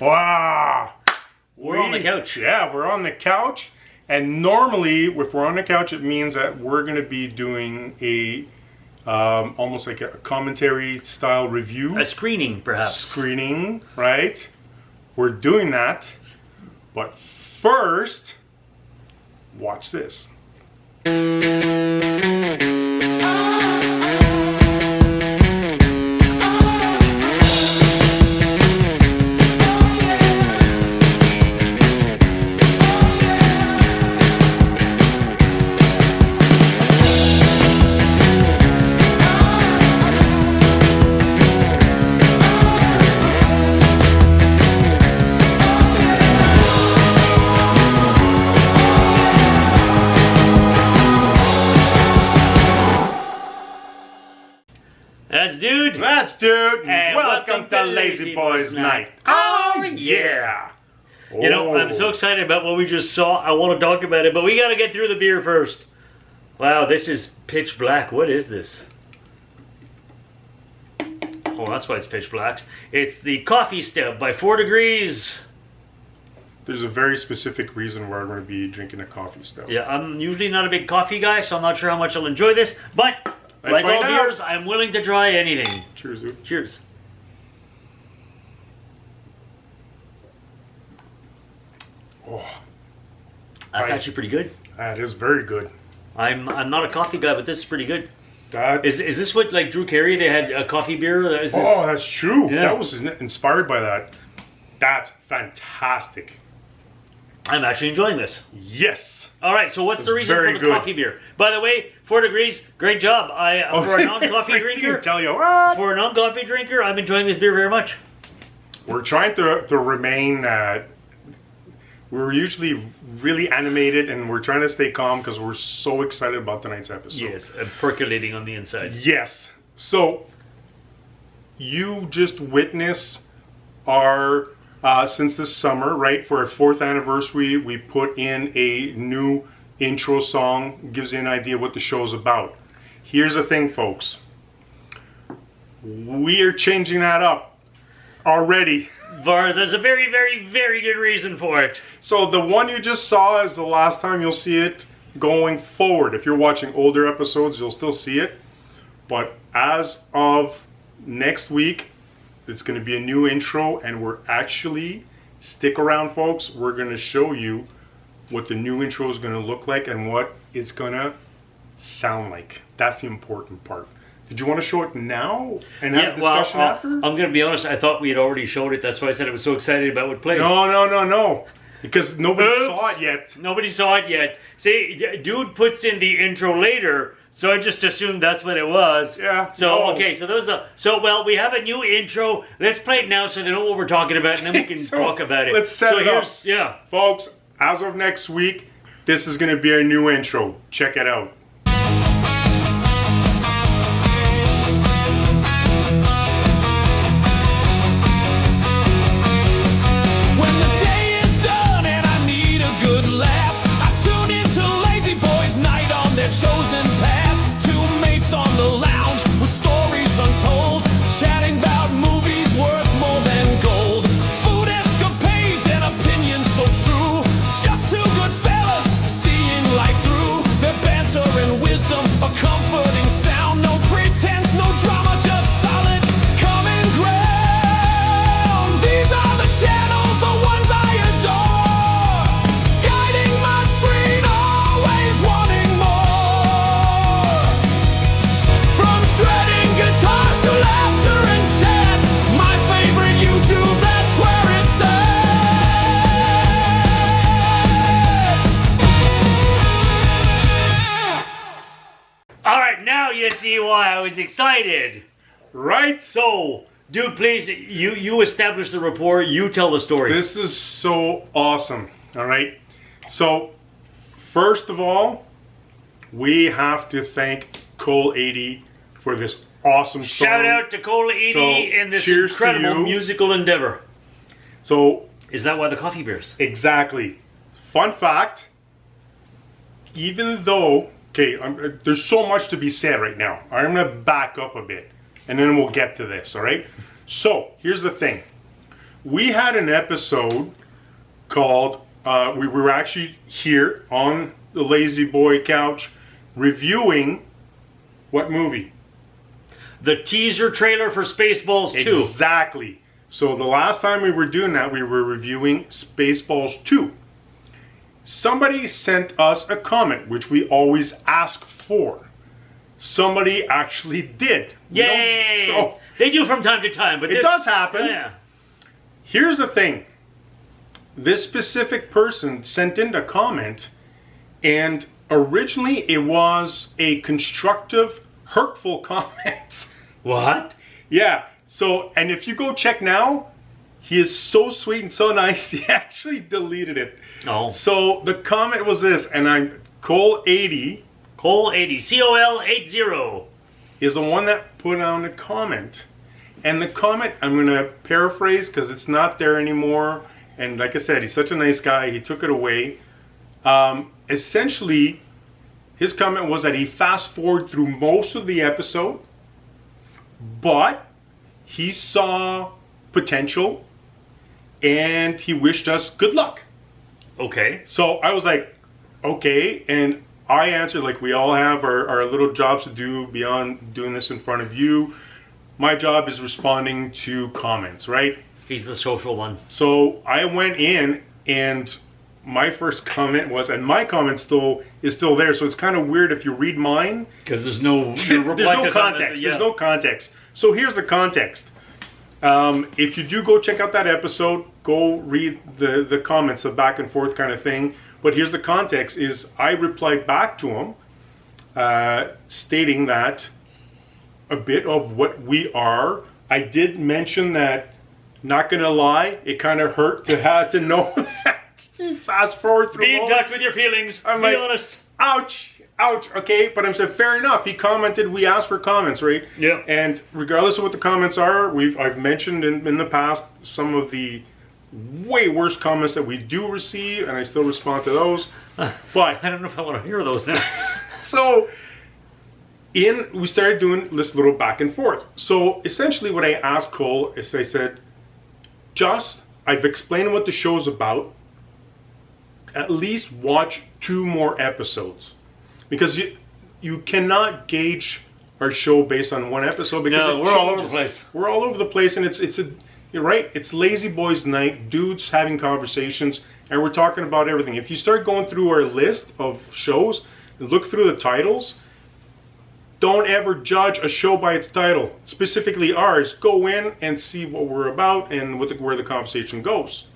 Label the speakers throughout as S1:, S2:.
S1: Wow.
S2: We're on the couch.
S1: Yeah, we're on the couch. And normally, if we're on the couch, it means that we're going to be doing a almost like a commentary style review.
S2: A screening, perhaps.
S1: Screening, right? We're doing that. But first, watch this. That's dude.
S2: And
S1: welcome to Lazyboys Night. Oh yeah.
S2: You know, I'm so excited about what we just saw. I want to talk about it, but we got to get through the beer first. Wow, this is pitch black. What is this? Oh, that's why it's pitch black. It's the Coffee Stout by 4 Degrees.
S1: There's a very specific reason why I'm going to be drinking a coffee stout.
S2: Yeah, I'm usually not a big coffee guy, so I'm not sure how much I'll enjoy this. But like all beers, I'm willing to try anything.
S1: Cheers, dude.
S2: Cheers.
S1: Oh,
S2: that's actually pretty good.
S1: That is very good.
S2: I'm not a coffee guy, but this is pretty good.
S1: That
S2: is this what, like Drew Carey, they had a coffee beer? Is this...
S1: Oh, that's true.
S2: Yeah.
S1: That was inspired by that. That's fantastic.
S2: I'm actually enjoying this.
S1: Yes.
S2: All right, so what's the reason for the coffee beer? By the way, 4 Degrees, great job. For a non-coffee drinker,
S1: tell you what.
S2: For a non-coffee drinker, I'm enjoying this beer very much.
S1: We're trying to remain. We're usually really animated, and we're trying to stay calm because we're so excited about tonight's episode.
S2: Yes, percolating on the inside.
S1: Yes. So you just witnessed our. Since this summer, right, for our 4th anniversary, we put in a new intro song. Gives you an idea what the show's about. Here's the thing, folks. We are changing that up already.
S2: There's a very, very, very good reason for it.
S1: So the one you just saw is the last time you'll see it going forward. If you're watching older episodes, you'll still see it. But as of next week, it's going to be a new intro, and we're actually, stick around folks, we're going to show you what the new intro is going to look like and what it's going to sound like. That's the important part. Did you want to show it now and have a discussion after?
S2: I'm going to be honest, I thought we had already showed it. That's why I said I was so excited about what played.
S1: No. Because nobody saw it yet.
S2: Nobody saw it yet. See, dude puts in the intro later, so I just assumed that's what it was.
S1: Yeah.
S2: So, okay, so there's well, we have a new intro. Let's play it now so they know what we're talking about, and then we can talk about it.
S1: Let's set it up.
S2: Yeah.
S1: Folks, as of next week, this is going to be our new intro. Check it out.
S3: Chosen path, 2 mates on the lounge with stories untold, chatting about movies worth more than gold, food escapades and opinions so true, just 2 good fellas seeing life through, their banter and wisdom, a comforting sound, no pretense, no drama, just solid common ground. These are the channels, the ones I adore, guiding my screen, always wanting more. Shredding guitars to laughter and chat. My favorite YouTube, that's where it's
S2: at. Alright, now you see why I was excited.
S1: Right?
S2: So, dude, please, you establish the rapport, you tell the story.
S1: This is so awesome. Alright? So, first of all, we have to thank Cole 80 for this awesome song.
S2: Shout out to Cole 80 in this incredible musical endeavor.
S1: So,
S2: is that why the coffee beers?
S1: Exactly. Fun fact, even though, there's so much to be said right now. I'm going to back up a bit, and then we'll get to this, all right? So, here's the thing. we had an episode called, we were actually here on the Lazy Boy couch reviewing what movie?
S2: The teaser trailer for Spaceballs 2.
S1: Exactly. So the last time we were doing that, we were reviewing Spaceballs 2. Somebody sent us a comment, which we always ask for. Somebody actually did.
S2: Yay! So, they do from time to time, but
S1: it does happen.
S2: Yeah.
S1: Here's the thing. This specific person sent in a comment, and originally it was a constructive, hurtful comment.
S2: What?
S1: Yeah. So, and if you go check now, he is so sweet and so nice, he actually deleted it.
S2: Oh.
S1: So the comment was this, and I'm Cole80.
S2: Cole80, COL80
S1: is the one that put on the comment. And the comment, I'm going to paraphrase because it's not there anymore. And like I said, he's such a nice guy. He took it away. Essentially, his comment was that he fast forwarded through most of the episode, but he saw potential and he wished us good luck.
S2: Okay.
S1: So I was like, okay. And I answered, like we all have our little jobs to do beyond doing this in front of you. My job is responding to comments, right?
S2: He's the social one.
S1: So I went in, and my first comment was, and my comment is still there. So it's kind of weird if you read mine.
S2: Because there's no
S1: context. There's no context. So here's the context. If you do go check out that episode, go read the comments, the back and forth kind of thing. But here's the context: is I replied back to him, stating that a bit of what we are. I did mention that, not gonna lie, it kind of hurt to have to know that. Fast forward through.
S2: Be in touch with your feelings.
S1: I'm
S2: Be
S1: like,
S2: honest.
S1: Ouch. Okay, but I said fair enough. He commented. We asked for comments, right?
S2: Yeah.
S1: And regardless of what the comments are, I've mentioned in the past some of the way worse comments that we do receive, and I still respond to those. But
S2: I don't know if I want to hear those now.
S1: So we started doing this little back and forth. So essentially what I asked Cole is, I said, I've explained what the show's about. At least watch 2 more episodes. Because you cannot gauge our show based on 1 episode, because
S2: we're all over the place.
S1: We're all over the place, and you're right, it's Lazy Boys night, dudes having conversations, and we're talking about everything. If you start going through our list of shows and look through the titles, don't ever judge a show by its title, specifically ours. Go in and see what we're about and where the conversation goes.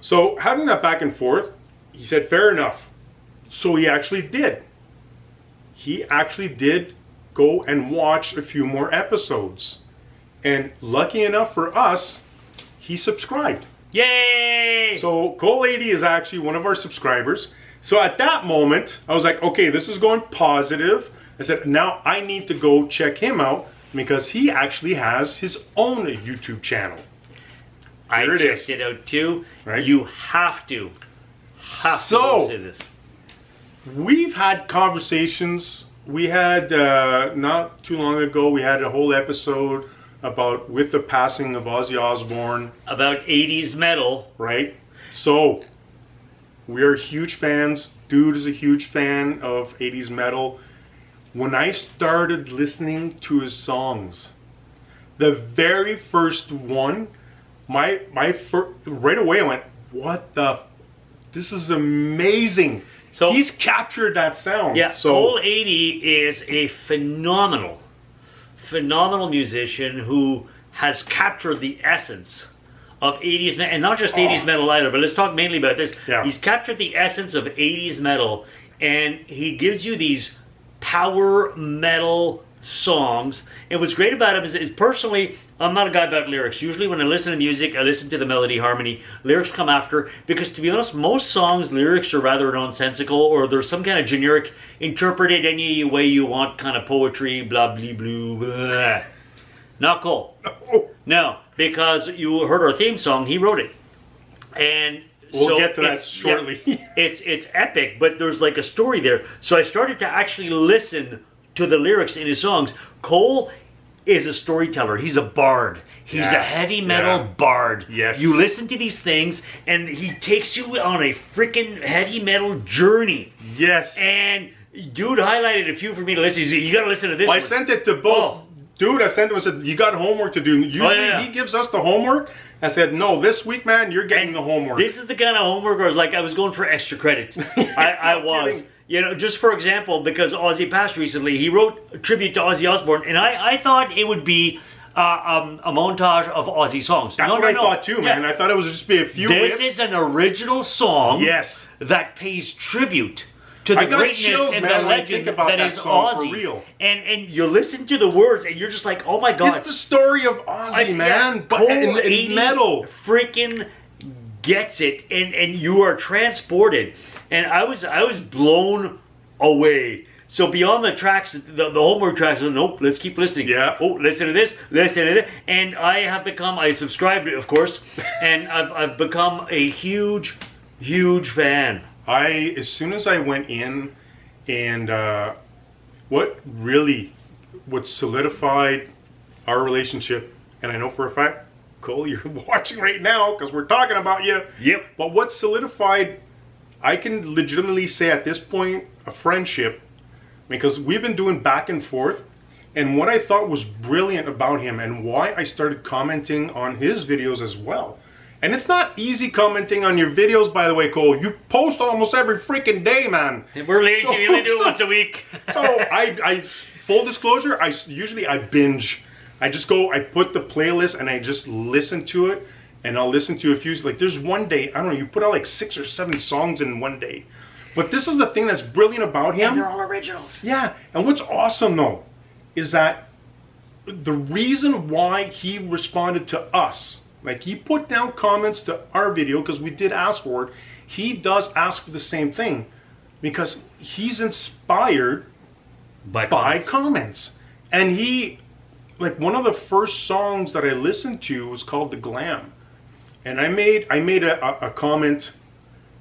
S1: So having that back and forth, he said, fair enough. So he actually did. He actually did go and watch a few more episodes. And lucky enough for us, he subscribed.
S2: Yay!
S1: So Cole80 is actually one of our subscribers. So at that moment, I was like, okay, this is going positive. I said, now I need to go check him out, because he actually has his own YouTube channel.
S2: I checked it out too.
S1: Right?
S2: You have to go see this.
S1: We've had conversations. We had, not too long ago, we had a whole episode about with the passing of Ozzy Osbourne.
S2: About 80s metal.
S1: Right? So, we are huge fans. Dude is a huge fan of 80s metal. When I started listening to his songs, the very first one, right away I went, what the, this is amazing. So he's captured that sound.
S2: Yeah,
S1: so
S2: Cole80 is a phenomenal musician who has captured the essence of 80s metal, and not just 80s metal either, but let's talk mainly about this.
S1: Yeah.
S2: He's captured the essence of 80s metal, and he gives you these power metal songs. And what's great about him is personally, I'm not a guy about lyrics. Usually when I listen to music, I listen to the melody, harmony. Lyrics come after, because to be honest, most songs, lyrics are rather nonsensical, or there's some kind of generic, interpret it any way you want kind of poetry, blah, blah, blah, blah. Not cool. No, because you heard our theme song, he wrote it. And
S1: we'll get to that shortly.
S2: Yeah, it's epic, but there's like a story there. So I started to actually listen to the lyrics in his songs. Cole is a storyteller. He's a bard. He's a heavy metal bard.
S1: Yes.
S2: You listen to these things, and he takes you on a freaking heavy metal journey.
S1: Yes.
S2: And dude highlighted a few for me to listen. He said, you got to listen to this
S1: I
S2: one.
S1: sent it to both.
S2: Oh.
S1: Dude, I sent him and said, you got homework to do. Usually he gives us the homework. I said, no, this week, man, you're getting the homework.
S2: This is the kind of homework where I was going for extra credit. I was.
S1: Kidding.
S2: You know, just for example, because Ozzy passed recently, he wrote a tribute to Ozzy Osbourne, and I thought it would be a montage of Ozzy songs.
S1: That's what I thought too, man. I thought it was just be a few
S2: This
S1: whips.
S2: is an original song
S1: Yes.
S2: that pays tribute to the
S1: I got
S2: greatness
S1: chills,
S2: and
S1: man,
S2: the
S1: when I
S2: legend
S1: think about
S2: that
S1: that
S2: is
S1: song, for
S2: Ozzy.
S1: real.
S2: And you listen to the words, and you're just like, oh my God.
S1: It's the story of Ozzy, man. But in metal.
S2: Freaking gets it, and you are transported. And I was blown away. So beyond the tracks, the homework tracks, nope, let's keep listening.
S1: Yeah.
S2: Oh, listen to this, listen to this. And I subscribed, of course, and I've become a huge, huge fan.
S1: As soon as I went in, and what solidified our relationship, and I know for a fact, Cole, you're watching right now because we're talking about you.
S2: Yep.
S1: But what solidified, I can legitimately say at this point, a friendship, because we've been doing back and forth. And what I thought was brilliant about him, and why I started commenting on his videos as well. And it's not easy commenting on your videos, by the way, Cole. You post almost every freaking day, man.
S2: And we're lazy. We only do it once a week.
S1: So I full disclosure, I binge. I just go, I put the playlist and I just listen to it, and I'll listen to a few. Like there's one day, I don't know, you put out like 6 or 7 songs in one day. But this is the thing that's brilliant about him.
S2: And they're all originals.
S1: Yeah, and what's awesome though, is that the reason why he responded to us, like he put down comments to our video because we did ask for it, he does ask for the same thing because he's inspired by comments. And he, like one of the first songs that I listened to was called The Glam. And I made a comment,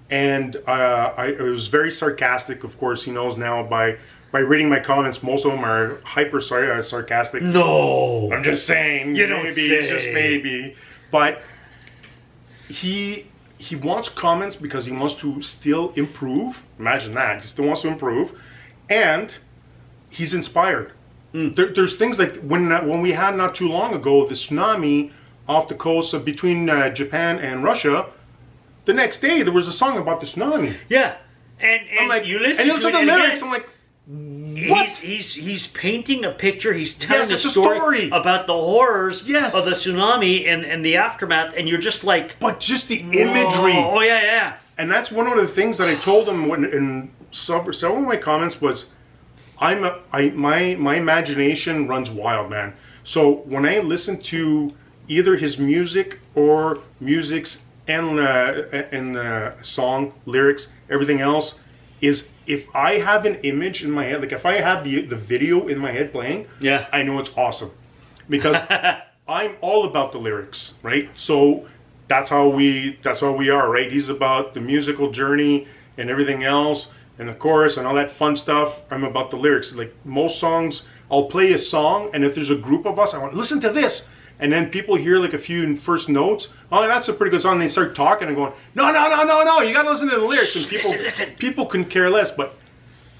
S1: and it was very sarcastic. Of course, he knows now by reading my comments, most of them are hyper sarcastic.
S2: No,
S1: I'm just saying.
S2: You don't say.
S1: Just maybe. But he wants comments because he wants to still improve. Imagine that. He still wants to improve, and he's inspired. There's things like when we had not too long ago the tsunami off the coast of between Japan and Russia. The next day there was a song about the tsunami.
S2: Yeah, and
S1: I'm like,
S2: you listen
S1: to the lyrics. I'm like, what?
S2: He's painting a picture. He's telling
S1: Yes, it's
S2: a
S1: a
S2: story
S1: story.
S2: about the horrors
S1: Yes.
S2: of the tsunami and the aftermath, and you're just like,
S1: But just the imagery.
S2: Oh yeah.
S1: And that's one of the things that I told him when in several of my comments was, my imagination runs wild, man. So when I listen to either his music or music's and song lyrics, everything else, is if I have an image in my head, like if I have the video in my head playing,
S2: Yeah.
S1: I know it's awesome because I'm all about the lyrics, right? So that's how we are, right? He's about the musical journey and everything else, and the chorus and all that fun stuff. I'm about the lyrics. Like most songs, I'll play a song, and if there's a group of us, I want to listen to this. And then people hear like a few first notes. Oh, that's a pretty good song. And they start talking and going, no, you got to listen to the lyrics. And people can care less. But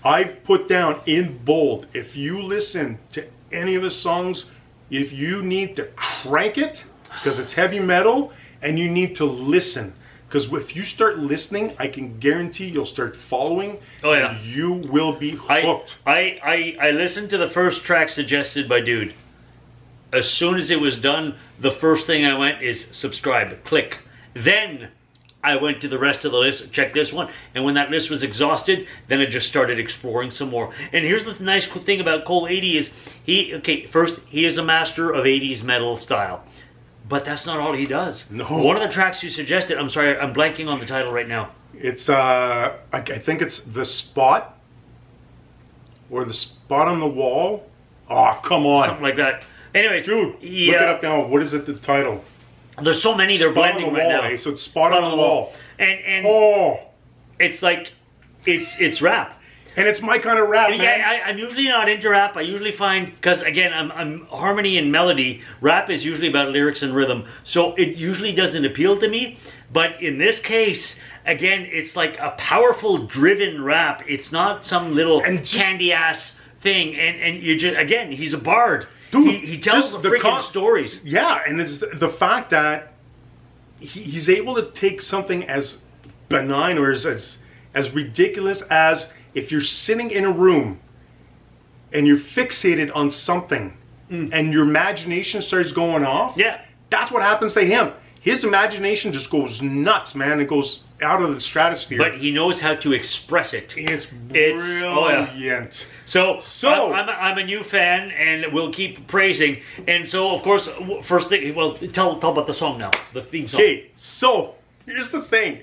S1: I put down in bold, if you listen to any of his songs, if you need to crank it, because it's heavy metal, and you need to listen. Because if you start listening, I can guarantee you'll start following.
S2: Oh, yeah.
S1: And you will be hooked.
S2: I listened to the first track suggested by Dude. As soon as it was done, the first thing I went is subscribe, click. Then I went to the rest of the list, check this one, and when that list was exhausted, then I just started exploring some more. And here's the nice thing about Cole 80 is first, he is a master of 80s metal style. But that's not all he does.
S1: No.
S2: One of the tracks you suggested, I'm sorry, I'm blanking on the title right now.
S1: It's I think it's The Spot or The Spot on the Wall. Oh, come on.
S2: Something like that. Anyways,
S1: Dude, look it up now. What is it, the title?
S2: There's so many, they're
S1: Spot
S2: blending
S1: on the
S2: right
S1: wall,
S2: now.
S1: eh? So it's Spot on the Wall.
S2: And
S1: Oh,
S2: it's like, it's rap.
S1: And it's my kind of rap, man.
S2: Yeah, I'm usually not into rap. I usually find, because again, I'm harmony and melody. Rap is usually about lyrics and rhythm, so it usually doesn't appeal to me. But in this case, again, it's like a powerful, driven rap. It's not some little candy ass thing. And you just, again, he's a bard.
S1: Dude,
S2: he tells the freaking stories.
S1: Yeah, and it's the fact that he's able to take something as benign or as ridiculous as if you're sitting in a room and you're fixated on something and your imagination starts going off.
S2: Yeah.
S1: That's what happens to him. His imagination just goes nuts, man. It goes out of the stratosphere.
S2: But he knows how to express it.
S1: It's brilliant.
S2: Oh, yeah. So I'm a new fan, and we'll keep praising. And so, of course, first thing, well, tell about the song now, the theme song.
S1: Okay, so here's the thing.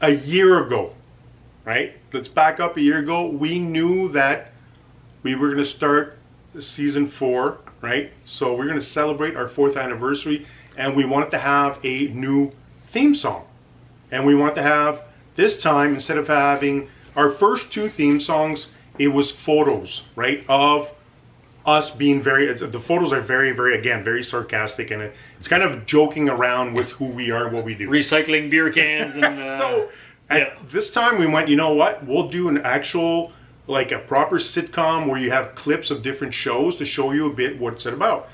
S1: A year ago, right? Let's back up a year ago. We knew that we were going to start season 4, right? So we're going to celebrate our 4th anniversary, and we wanted to have a new theme song. And we wanted to have, this time, instead of having our first 2 theme songs, it was photos, right? Of us being the photos are very, very, again, very sarcastic, and it's kind of joking around with who we are, what we do.
S2: Recycling beer cans and...
S1: So, this time we went, you know what? We'll do an actual, like a proper sitcom where you have clips of different shows to show you a bit what's it about.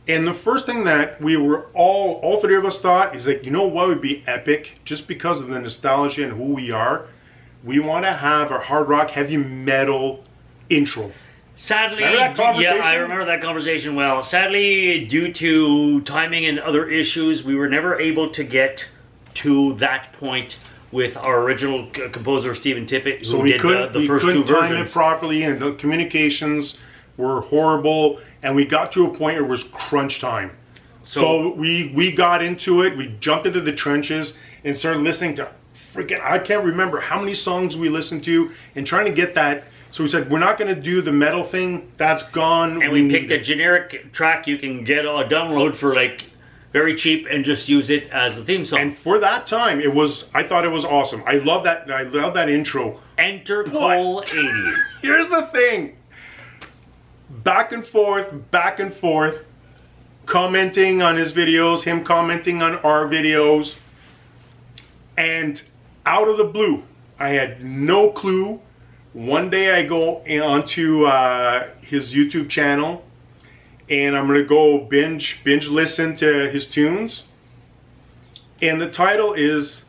S1: And the first thing that we were all 3 of us thought is like, you know what would be epic? Just because of the nostalgia and who we are, we want to have a hard rock, heavy metal intro.
S2: Sadly,
S1: remember that conversation?
S2: Yeah, I remember that conversation well. Sadly, due to timing and other issues, we were never able to get to that point with our original composer, Stephen Tippett, who did the first 2 versions. We couldn't time it
S1: properly, and the communications were horrible, and we got to a point where it was crunch time. So we got into it, we jumped into the trenches, and started listening to I can't remember how many songs we listened to, and trying to get that. So we said, we're not going to do the metal thing. That's gone.
S2: And we picked a generic track you can get a download for like very cheap and just use it as the theme song.
S1: And for that time, I thought it was awesome. I love that intro.
S2: Enter Cole 80.
S1: Here's the thing. Back and forth, commenting on his videos, him commenting on our videos. And out of the blue, I had no clue. One day I go onto his YouTube channel, and I'm gonna go binge listen to his tunes. And the title is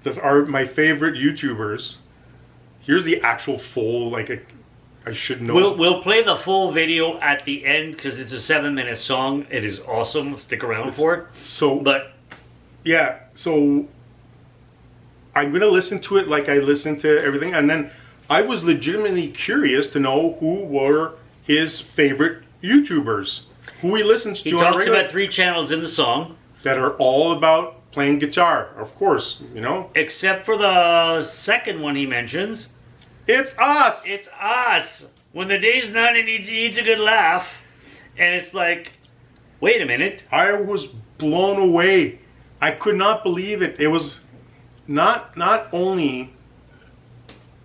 S1: my favorite YouTubers. Here's the actual full, I should know.
S2: We'll play the full video at the end because it's a 7-minute song. It is awesome. Stick around for it. So I'm going to listen to it like I listen to everything. And then I was legitimately curious to know who were his favorite YouTubers, who he listens to. He talks about 3 channels in the song.
S1: That are all about playing guitar, of course, you know.
S2: Except for the second one he mentions.
S1: It's us!
S2: It's us! When the day's done and he needs a good laugh. And it's like, wait a minute.
S1: I was blown away. I could not believe it. It was... Not only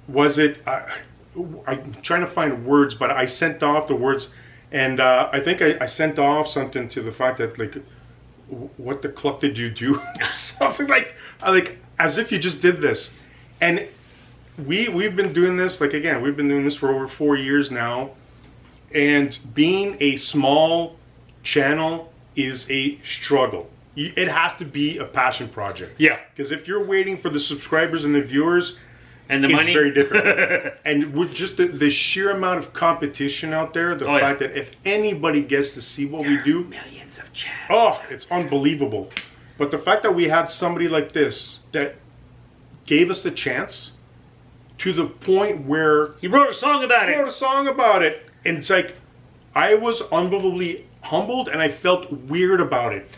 S1: was it, I'm trying to find words, but I sent off the words, and I think I sent off something to the fact that, like, what the cluck did you do? Something like as if you just did this. And we've been doing this, we've been doing this for over 4 years now, and being a small channel is a struggle. It has to be a passion project.
S2: Yeah.
S1: Because if you're waiting for the subscribers and the viewers,
S2: and the money,
S1: it's very different. And with just the sheer amount of competition out there, the fact that if anybody gets to see what we do,
S2: millions of channels.
S1: Oh, it's unbelievable. But the fact that we had somebody like this that gave us the chance to the point where
S2: he wrote a song about
S1: it. And it's like, I was unbelievably humbled, and I felt weird about it.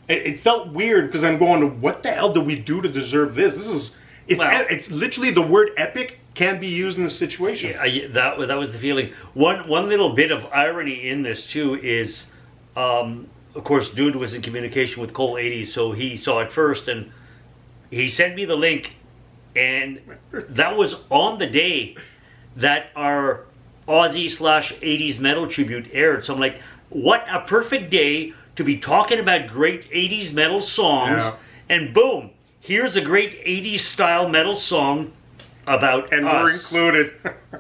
S1: It felt weird because I'm going, what the hell did we do to deserve this? It's literally the word epic can be used in this situation.
S2: Yeah, that was the feeling. One little bit of irony in this too is, of course, Dude was in communication with Cole 80, so he saw it first, and he sent me the link And that was on the day that our Aussie/80s metal tribute aired. So I'm like, what a perfect day to be talking about great 80s metal songs.
S1: Yeah.
S2: And boom, here's a great 80s style metal song about
S1: And
S2: us.
S1: we're included.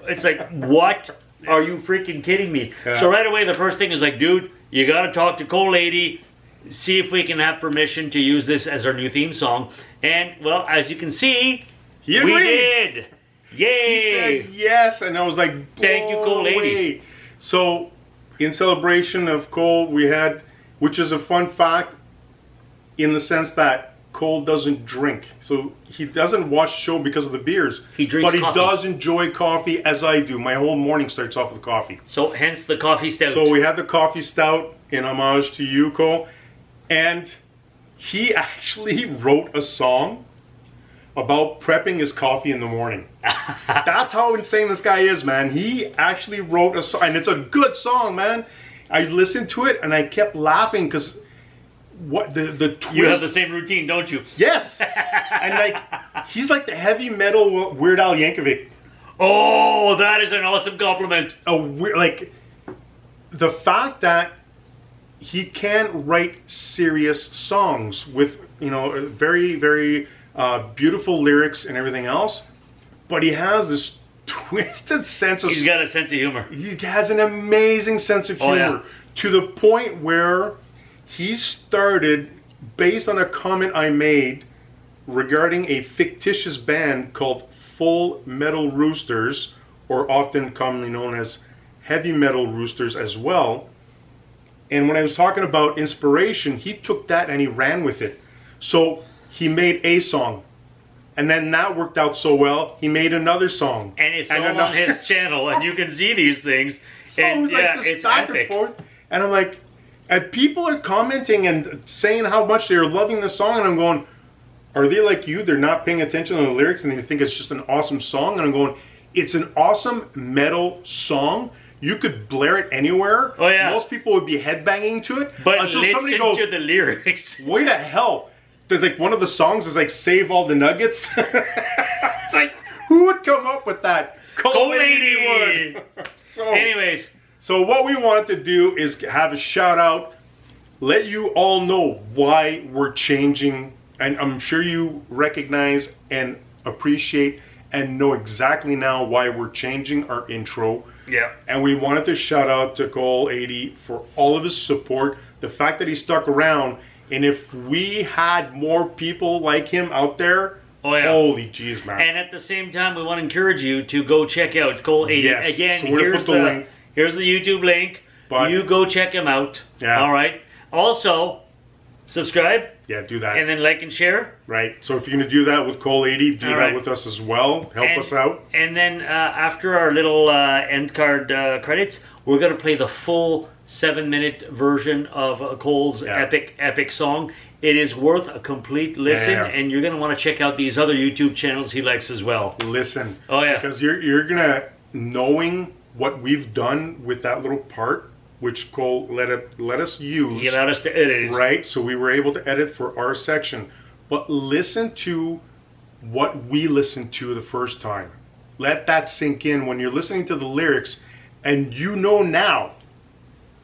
S2: It's like, what? Are you freaking kidding me?
S1: Yeah.
S2: So right away, the first thing is like, dude, you got to talk to Cole Lady, see if we can have permission to use this as our new theme song. And, well, as you can see,
S1: He
S2: we
S1: agreed.
S2: did. Yay!
S1: He said yes, and I was like,
S2: Thank you, Cole
S1: blown
S2: Lady.
S1: away. So, in celebration of Cole, we had, which is a fun fact, in the sense that Cole doesn't drink. So he doesn't watch the show because of the beers.
S2: He drinks
S1: but
S2: coffee.
S1: he does enjoy coffee as I do. My whole morning starts off with coffee.
S2: So hence the coffee stout.
S1: So we had the coffee stout in homage to you, Cole. And he actually wrote a song about prepping his coffee in the morning. That's how insane this guy is, man. He actually wrote a song, and it's a good song, man. I listened to it and I kept laughing because what the twist.
S2: You have the same routine, don't you?
S1: Yes, and like he's like the heavy metal Weird Al Yankovic.
S2: Oh, that is an awesome compliment.
S1: Like the fact that he can write serious songs with very very beautiful lyrics and everything else, but he has this twisted sense of.
S2: He's got a sense of humor.
S1: He has an amazing sense of humor,
S2: yeah.
S1: to the point where he started, based on a comment I made regarding a fictitious band called Full Metal Roosters, or often commonly known as Heavy Metal Roosters as well. And when I was talking about inspiration, he took that and he ran with it. So he made a song. And then that worked out so well, he made another song.
S2: And it's all on his channel, and you can see these things.
S1: So
S2: and
S1: it was like
S2: yeah,
S1: this
S2: it's
S1: back
S2: epic.
S1: and forth. And I'm like, and people are commenting and saying how much they're loving the song, and I'm going, are they like you? They're not paying attention to the lyrics and they think it's just an awesome song? And I'm going, it's an awesome metal song. You could blare it anywhere.
S2: Oh, yeah.
S1: Most people would be headbanging to it.
S2: But
S1: until
S2: listen
S1: somebody goes,
S2: to the lyrics.
S1: wait the hell. There's like one of the songs is like save all the nuggets. It's like, who would come up with that?
S2: Cole Lady
S1: would. So,
S2: Anyways,
S1: so what we wanted to do is have a shout out, let you all know why we're changing, and I'm sure you recognize and appreciate and know exactly now why we're changing our intro.
S2: yeah.
S1: And we wanted to shout out to Cole 80 for all of his support, the fact that he stuck around, and if we had more people like him out there,
S2: Oh, yeah.
S1: holy jeez, man.
S2: And at the same time, we want to encourage you to go check out Cole 80.
S1: Yes.
S2: Again,
S1: So we're gonna
S2: here's
S1: put the link.
S2: here's the YouTube link.
S1: But-
S2: you go check him out.
S1: Yeah.
S2: All right. Also, subscribe
S1: Yeah, do that.
S2: and then like and share.
S1: Right. So if you're going to do that with Cole 80, do
S2: All
S1: that
S2: right.
S1: with us as well. Help
S2: And-
S1: us out.
S2: And then after our little end card credits, we're going to play the full 7-minute version of Cole's
S1: Yeah.
S2: epic song. It is worth a complete listen,
S1: Yeah.
S2: and you're going to want to check out these other YouTube channels he likes as well.
S1: Listen.
S2: Oh, yeah.
S1: Because you're going to, knowing what we've done with that little part, which Cole let us use.
S2: He allowed us to edit it.
S1: Right. So we were able to edit for our section. But listen to what we listened to the first time. Let that sink in when you're listening to the lyrics, and you know now.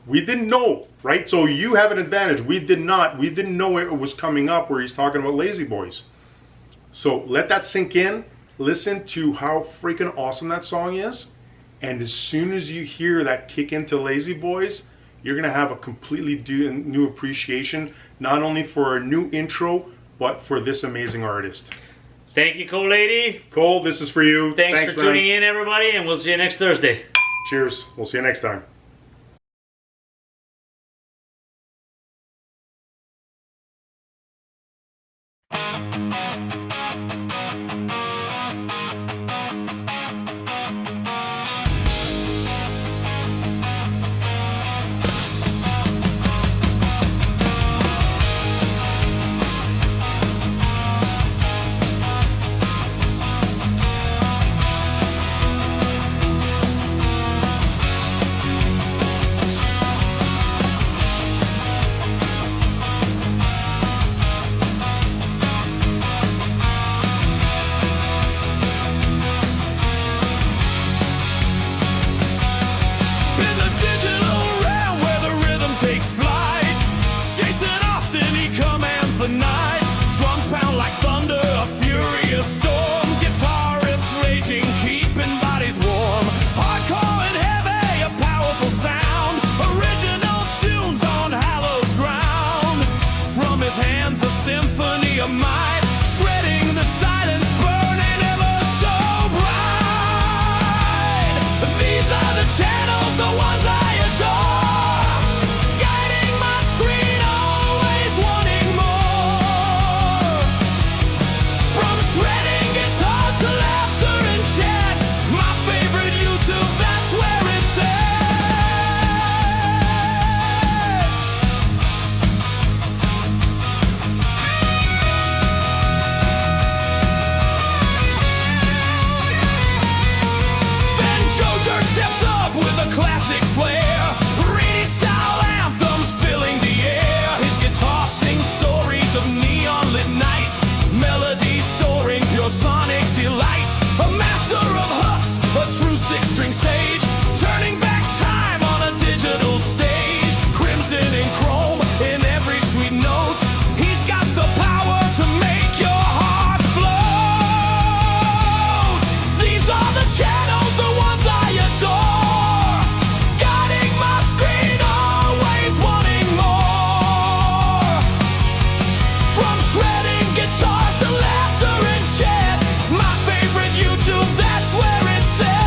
S1: We didn't know, right? So you have an advantage. We did not. We didn't know it was coming up where he's talking about Lazyboys. So let that sink in. Listen to how freaking awesome that song is. And as soon as you hear that kick into Lazyboys, you're going to have a completely new appreciation, not only for a new intro, but for this amazing artist.
S2: Thank you, Cole Lady.
S1: Cole, this is for you.
S2: Thanks for
S1: man.
S2: tuning in, everybody, and we'll see you next Thursday.
S1: Cheers. We'll see you next time.
S3: drums pound like thunder, a furious storm. Guitar riffs raging, keeping bodies warm. Hardcore and heavy, a powerful sound. Original tunes on hallowed ground. From his hands, a symphony of might, shredding the silence, burning ever so bright. These are the channels, the ones I adore, guiding my screen, always wanting more. From shredding guitars to laughter and chat, my favorite YouTube, that's where it's at. Then Joe Dirt steps up with a classic flair, reedy style anthems filling the air. His guitar sings stories of neon lit nights, melodies soaring, pure sonic delight. A master of hooks, a true six-string sage, turning back time on a digital stage. Crimson and chrome in every sweet note, he's got the power to make your heart float. These are the channels, the ones I adore, guiding my screen, always wanting more. From shredding guitars to laughter and chat, my favorite YouTube, that's where it's at.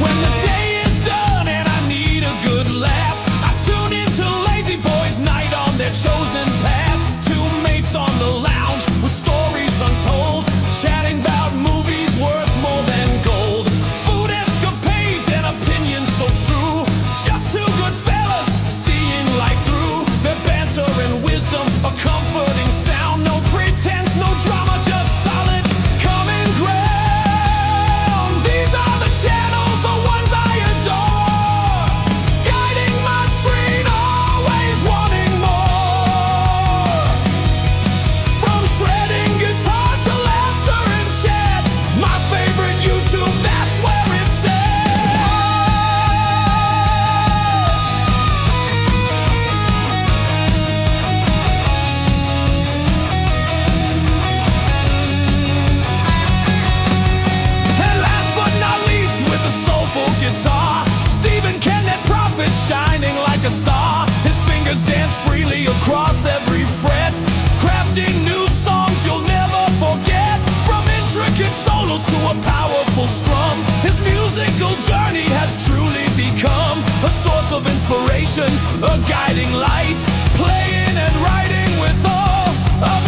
S3: When the day is done and I need a good laugh, I tune into Lazyboys night on their chosen path. Two mates on the lounge with stories untold, chatting about movies worth more than gold. Food escapades and opinions so true, just two good fellas seeing life through. Their banter and wisdom, a comforting sound. No pretense, no drama, just solid common ground. These are the channels, the ones I adore, guiding my screen, always wanting more. From shredding guitars to laughter and chat, my favorite YouTube, that's where it's at. And last but not least, with a soulful guitar, Stephen Ken, that prophet, shining like a star. His fingers dance freely across every fret, crafting new songs you'll never forget. From intricate solos to a powerful strum, his musical journey has truly become a source of inspiration, a guiding light, playing and writing with all of